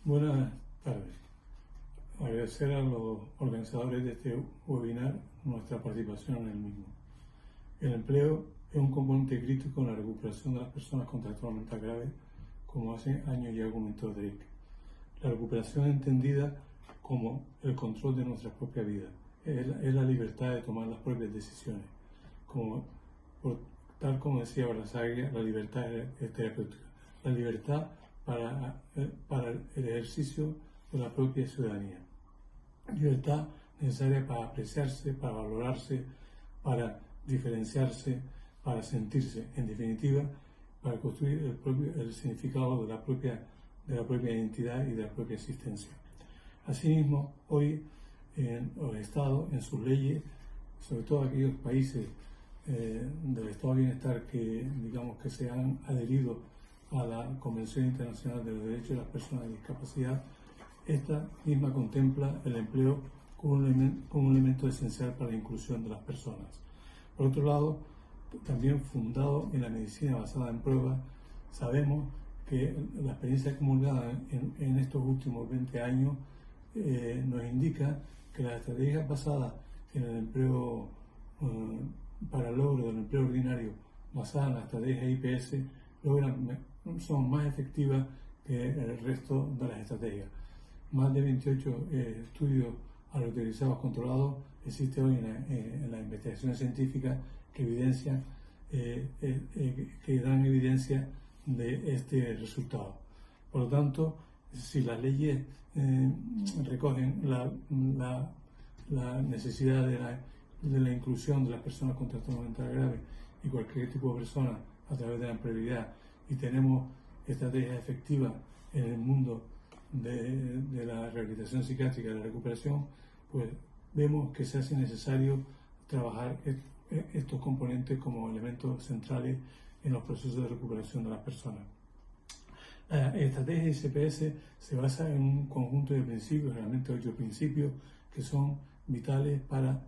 Buenas tardes. Agradecer a los organizadores de este webinar nuestra participación en el mismo. El empleo es un componente crítico en la recuperación de las personas con trastorno mental grave, como hace años ya comentó Drake. La recuperación es entendida como el control de nuestra propia vida, es la libertad de tomar las propias decisiones. Tal como decía Barrasaglia, la libertad es terapéutica. La libertad para el ejercicio de la propia ciudadanía. Libertad necesaria para apreciarse, para valorarse, para diferenciarse, para sentirse, en definitiva, para construir el significado de la propia identidad y de la propia existencia. Asimismo, hoy en los estados, en sus leyes, sobre todo aquellos países del estado de bienestar que se han adherido a la Convención Internacional de los Derechos de las Personas con Discapacidad, esta misma contempla el empleo como un elemento esencial para la inclusión de las personas. Por otro lado, también fundado en la medicina basada en pruebas, sabemos que la experiencia acumulada en estos últimos 20 años nos indica que las estrategias basadas en el empleo para el logro del empleo ordinario, basadas en la estrategia IPS, son más efectivas que el resto de las estrategias. Más de 28 estudios aleatorizados controlados existen hoy en la investigación científica que dan evidencia de este resultado. Por lo tanto, si las leyes recogen la necesidad de la inclusión de las personas con trastorno mental grave y cualquier tipo de persona a través de la empleabilidad, y tenemos estrategias efectivas en el mundo de la rehabilitación psiquiátrica y la recuperación, pues vemos que se hace necesario trabajar estos componentes como elementos centrales en los procesos de recuperación de las personas. La estrategia ICPS se basa en un conjunto de principios, realmente 8 principios, que son vitales para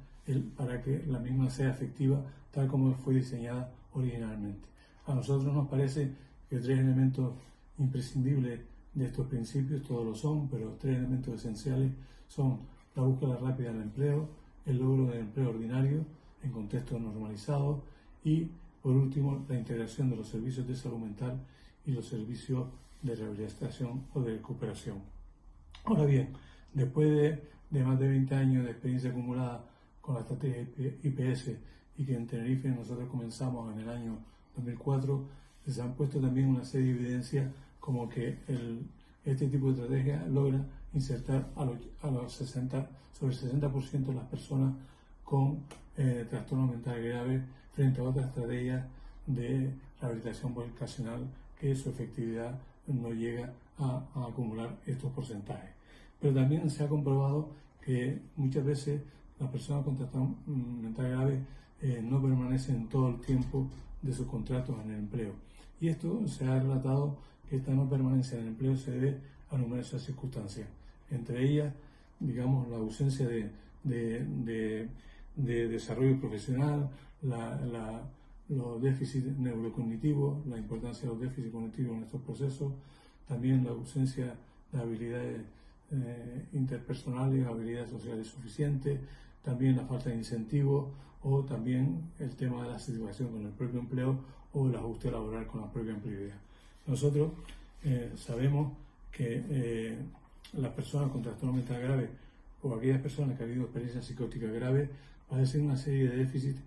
que la misma sea efectiva tal como fue diseñada originalmente. A nosotros nos parece que 3 elementos imprescindibles de estos principios, todos lo son, pero 3 elementos esenciales son la búsqueda rápida del empleo, el logro del empleo ordinario en contextos normalizados y, por último, la integración de los servicios de salud mental y los servicios de rehabilitación o de recuperación. Ahora bien, después de más de 20 años de experiencia acumulada con la estrategia IPS y que en Tenerife nosotros comenzamos en el año 2004, se han puesto también una serie de evidencias como que este tipo de estrategia logra insertar sobre el 60% de las personas con trastorno mental grave frente a otras estrategias de rehabilitación vocacional que su efectividad no llega a acumular estos porcentajes. Pero también se ha comprobado que muchas veces las personas con trastorno mental grave no permanecen todo el tiempo de sus contratos en el empleo. Y esto se ha relatado que esta no permanencia en el empleo se debe a numerosas circunstancias, entre ellas, la ausencia de desarrollo profesional, los déficits neurocognitivos, la importancia de los déficits cognitivos en estos procesos, también la ausencia de habilidades interpersonales, habilidades sociales suficientes, también la falta de incentivos o también el tema de la satisfacción con el propio empleo o el ajuste laboral con la propia empleabilidad. Nosotros sabemos que las personas con trastorno mental grave o aquellas personas que han vivido experiencias psicóticas graves padecen una serie de déficits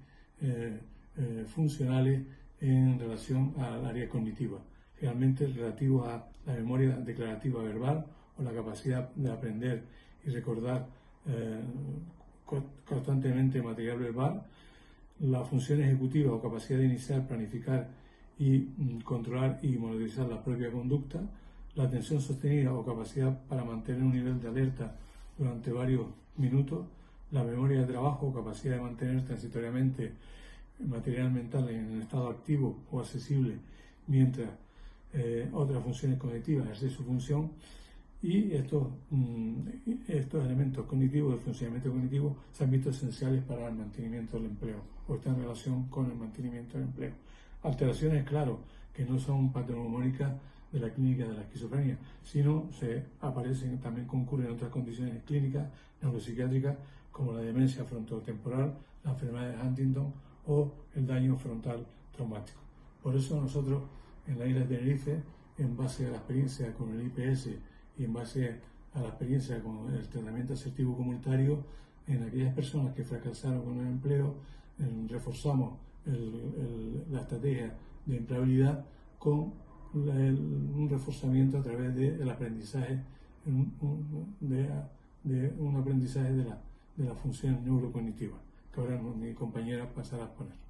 funcionales en relación al área cognitiva, realmente relativos a la memoria declarativa verbal o la capacidad de aprender y recordar constantemente material verbal, la función ejecutiva o capacidad de iniciar, planificar y controlar y monitorizar la propia conducta, la atención sostenida o capacidad para mantener un nivel de alerta durante varios minutos, la memoria de trabajo o capacidad de mantener transitoriamente material mental en estado activo o accesible mientras otras funciones cognitivas ejercen su función. Y estos elementos cognitivos, del funcionamiento cognitivo, se han visto esenciales para el mantenimiento del empleo o están en relación con el mantenimiento del empleo. Alteraciones, claro, que no son patognomónicas de la clínica de la esquizofrenia, sino se aparecen, también concurren otras condiciones clínicas neuropsiquiátricas como la demencia frontotemporal, la enfermedad de Huntington o el daño frontal traumático. Por eso nosotros en la isla de Tenerife, en base a la experiencia con el IPS y en base a la experiencia con el tratamiento asertivo comunitario, en aquellas personas que fracasaron con el empleo, reforzamos la estrategia de empleabilidad con un reforzamiento a través del aprendizaje, de un aprendizaje de la función neurocognitiva, que ahora mi compañera pasará a exponer.